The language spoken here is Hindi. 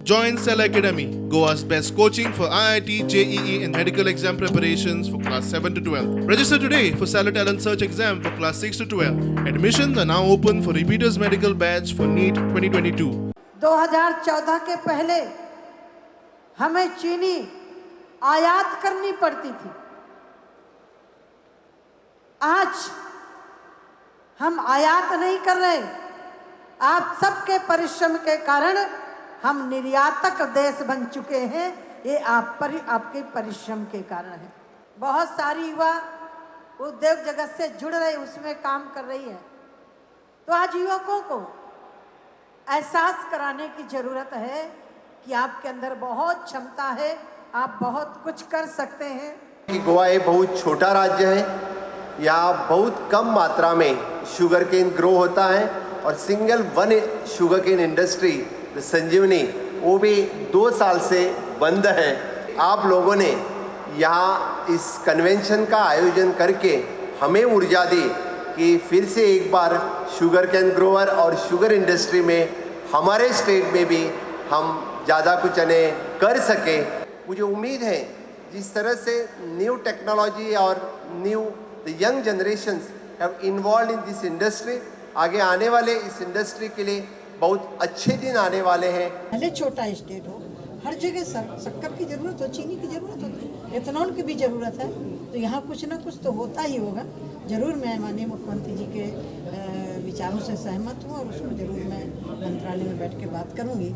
Join Cell Academy, Goa's best coaching for IIT, JEE and medical exam preparations for class 7 to 12. Register today for Cell Talent Search exam for class 6 to 12. Admissions are now open for repeaters medical batch for NEET 2022. 2014 के पहले हमें चीनी आयात करनी पड़ती थी। आज हम आयात नहीं कर रहे। आप सबके परिश्रम के कारण हम निर्यातक देश बन चुके हैं। ये आपके परिश्रम के कारण है। बहुत सारी युवा उद्योग जगत से जुड़ रहे, उसमें काम कर रही है। तो आज युवकों को एहसास कराने की ज़रूरत है कि आपके अंदर बहुत क्षमता है, आप बहुत कुछ कर सकते हैं। कि गोवा एक बहुत छोटा राज्य है, यहाँ बहुत कम मात्रा में शुगर केन ग्रो होता है और single one sugarcane industry Sanjivani वो भी 2 साल से बंद है। आप लोगों ने यहाँ इस कन्वेंशन का आयोजन करके हमें ऊर्जा दी कि फिर से एक बार शुगर केन ग्रोवर और शुगर इंडस्ट्री में हमारे स्टेट में भी हम ज़्यादा कुछ कर सके। मुझे उम्मीद है जिस तरह से न्यू टेक्नोलॉजी और new the young generations have involve in this industry, आगे आने वाले इस इंडस्ट्री के लिए बहुत अच्छे दिन आने वाले हैं। भले छोटा स्टेट हो, हर जगह शक्कर की जरूरत हो, चीनी की जरूरत हो, एथेनॉल की भी जरूरत है। तो यहाँ कुछ ना कुछ तो होता ही होगा। जरूर मैं माननीय मुख्यमंत्री जी के विचारों से सहमत हूँ और उसको जरूर मैं मंत्रालय में बैठ के बात करूँगी।